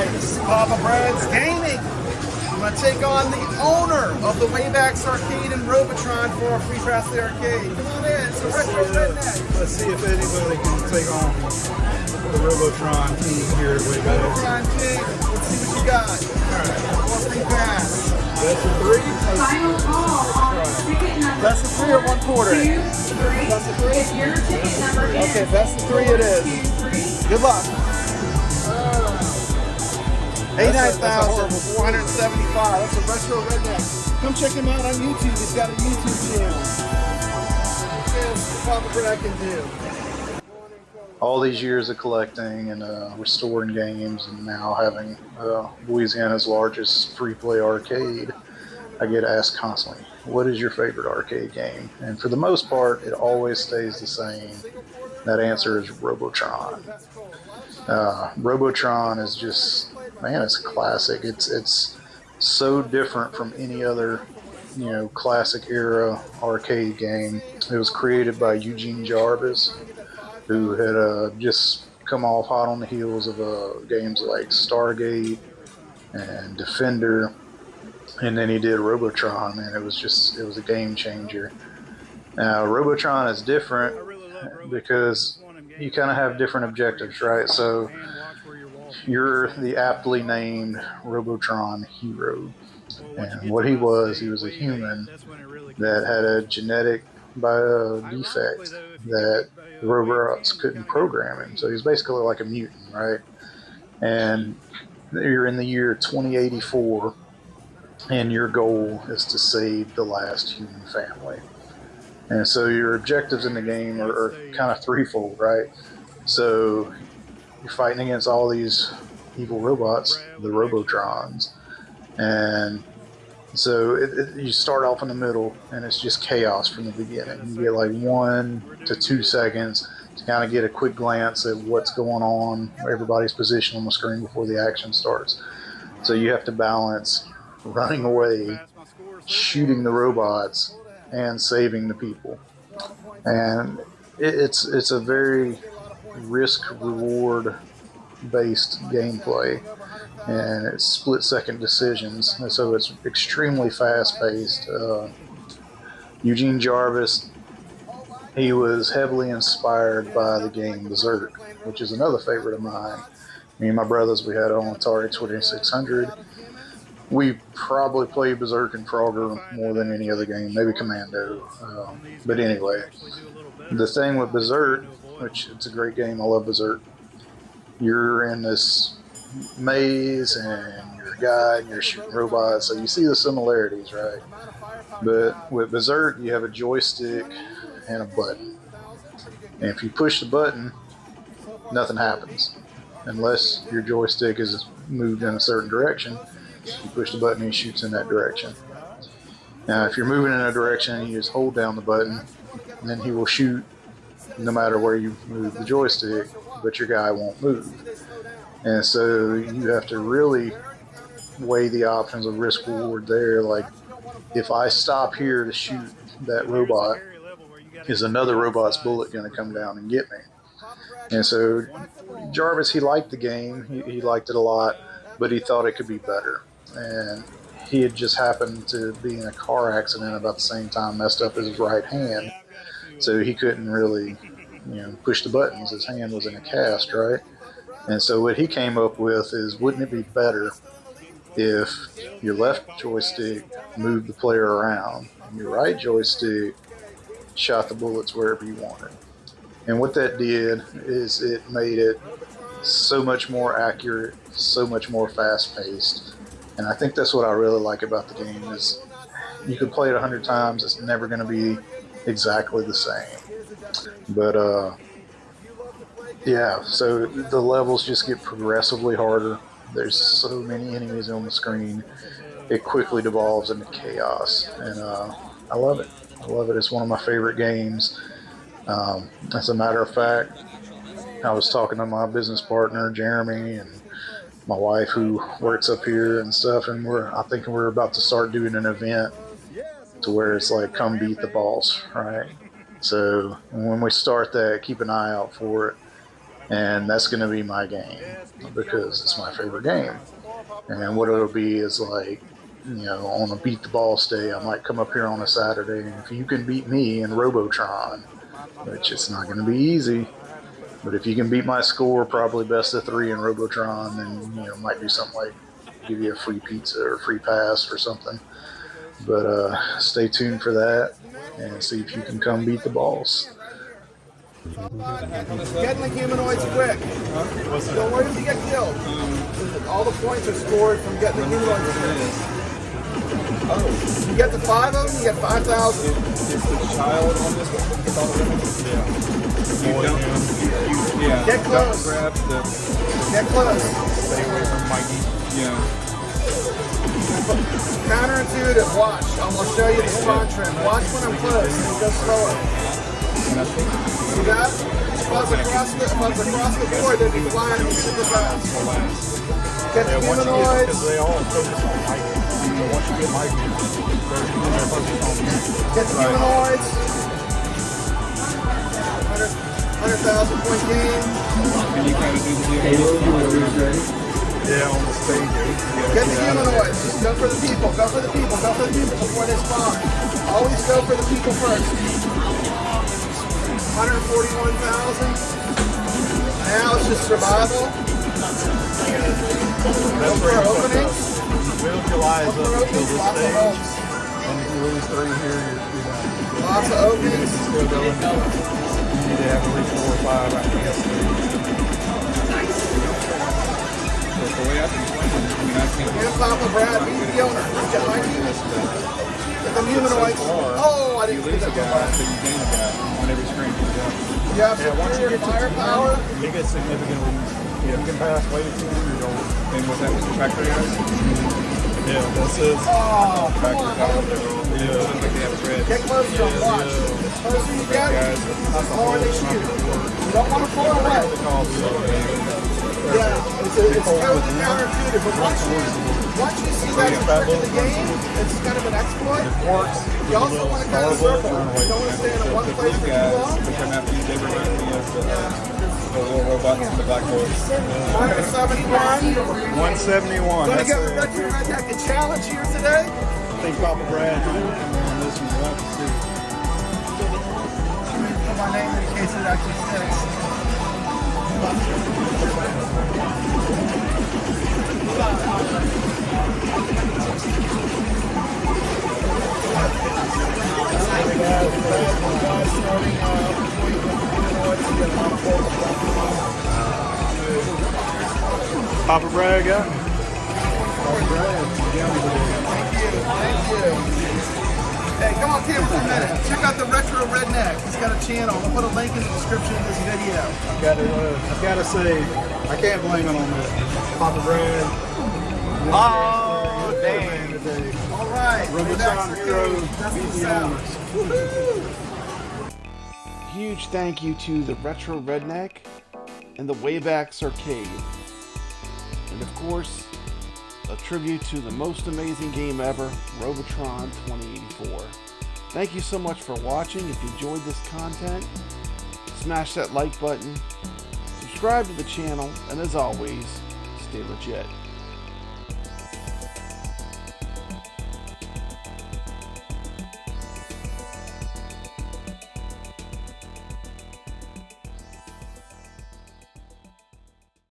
Nice. Papa Brad's Gaming. I'm going to take on the owner of the Wayback's Arcade and Robotron for a free pass to the arcade. Come on in. It's a retro redneck. Let's see if anybody can take on the Robotron team here at Wayback. Robotron team. Let's see what you got. Alright. One free pass. Best of three? Final call on ticket number. Best of three or one quarter? 2, 3. Best of three? If your ticket number is Okay, best of three it is. 2, 3. Good luck. 89,475. That's a retro redneck. Come check him out on YouTube. He's got a YouTube channel. Yes, Papa Brad can do. All these years of collecting and restoring games, and now having Louisiana's largest free-play arcade, I get asked constantly, what is your favorite arcade game? And for the most part, it always stays the same. That answer is Robotron. Robotron is just, man, it's a classic. It's so different from any other, classic era arcade game. It was created by Eugene Jarvis, who had just come off hot on the heels of games like Stargate and Defender, and then he did Robotron, and it was a game changer. Now Robotron is different because you kind of have different objectives, right? So you're the aptly named Robotron hero, and what he was a human that had a genetic defect that the robots couldn't program him. So he's basically like a mutant, right? And you're in the year 2084, and your goal is to save the last human family. And so your objectives in the game are kind of threefold, right? So you're fighting against all these evil robots, the Robotrons, and so you start off in the middle, and it's just chaos from the beginning. You get like 1 to 2 seconds to kind of get a quick glance at what's going on, everybody's position on the screen before the action starts. So you have to balance running away, shooting the robots, and saving the people. And it's a very risk-reward based gameplay, and it's split-second decisions, and so it's extremely fast-paced. Eugene Jarvis, he was heavily inspired by the game Berserk, which is another favorite of mine. Me and my brothers, we had it on Atari 2600. We probably played Berserk and Frogger more than any other game, maybe Commando. But anyway, the thing with Berserk, which it's a great game, I love Berserk, you're in this maze and you're a guy and you're shooting robots, so you see the similarities, right? But with Berserk, you have a joystick and a button. And if you push the button, nothing happens unless your joystick is moved in a certain direction. You push the button and he shoots in that direction. Now if you're moving in a direction, you just hold down the button and then he will shoot no matter where you move the joystick, but your guy won't move. And so you have to really weigh the options of risk reward there. Like, if I stop here to shoot that robot, is another robot's bullet going to come down and get me? And so Jarvis, he liked the game, he liked it a lot, but he thought it could be better. And he had just happened to be in a car accident about the same time, messed up his right hand, so he couldn't really push the buttons. His hand was in a cast, right? And so what he came up with is, wouldn't it be better if your left joystick moved the player around and your right joystick shot the bullets wherever you wanted? And what that did is it made it so much more accurate, so much more fast-paced. And I think that's what I really like about the game, is you could play it 100 times, it's never going to be exactly the same. But yeah, so the levels just get progressively harder. There's so many enemies on the screen. It quickly devolves into chaos, and I love it. I love it. It's one of my favorite games. As a matter of fact, I was talking to my business partner, Jeremy, and my wife, who works up here and stuff, and I think we're about to start doing an event to where it's like, come beat the boss, right? So when we start that, keep an eye out for it. and that's going to be my game because it's my favorite game. And what it'll be is like, on a beat the boss day, I might come up here on a Saturday, and if you can beat me in Robotron, which it's not going to be easy, but if you can beat my score, probably best of 3 in Robotron, then might do something like give you a free pizza or free pass or something. But stay tuned for that and see if you can come beat the boss. Getting the humanoids quick. Don't worry if you get killed. All the points are scored from getting the humanoids quick. You get the 5 of them, you get 5,000. Is the child on this one? Gets all the women? Yeah. Get close. Grab the. Get close. Stay away from Mikey. Yeah. Counterintuitive. Watch. I'm gonna show you the spawn trend. Watch when I'm close. Go slower. See that? If I was across the board, they'd be flying super fast. Get the humanoids. Because they all focus on Mikey. So once you get Mikey, they're focused on you. Get the humanoids. 100,000 point game. And you kind of do the yeah, on the stage. Get the humanoids. Just go for the people. Go for the people. Go for the people before they spawn. Always go for the people first. 141,000. Now it's just survival. Look for openings. Visualize Look for up to openings. the Lots of stage. holes. And if you lose 3 here, you're done. Lots of openings. Still going. You need to have at least 4 or 5 after that stage. The way I've been playing, I think And Papa Brad, beat the owner. Get my team. Get the humanoids. Oh, I didn't you get lose a that guy, one. so you gain a guy on every screen. You have Once you superior get to firepower. 10, it gets significantly easier. You can pass way to 10 or go. And was that Mr. Factory guys? Yeah, that's it. Oh, come Factory on. guys. Yeah, looks like they have red. Get close to them. Watch. The closer you get, the more they shoot. You don't want to pull away. Yeah, it's totally counterintuitive. But once you see that's a trick in the game, it's kind of an exploit. You also want to kind of circle. You don't want to stay in one place for too long. The little robots in the black boys. 171. 171. Going to give a Retro Redneck a challenge here today. I think Papa Brad on this one. We'll have to see. Put my name in case it actually sticks. Papa Brad got me. Thank you. Hey, come on camera for a minute. Check out the Retro Redneck. He's got a channel. I'll put a link in the description of this video. I've got to say, I can't blame it on the Papa Brad. Oh, dang. All right. Robotron Hero. That's the sound. Woohoo! Huge thank you to the Retro Redneck and the Wayback Arcade. And of course, a tribute to the most amazing game ever, Robotron 2084. Thank you so much for watching. If you enjoyed this content, smash that like button, subscribe to the channel, and as always, stay legit.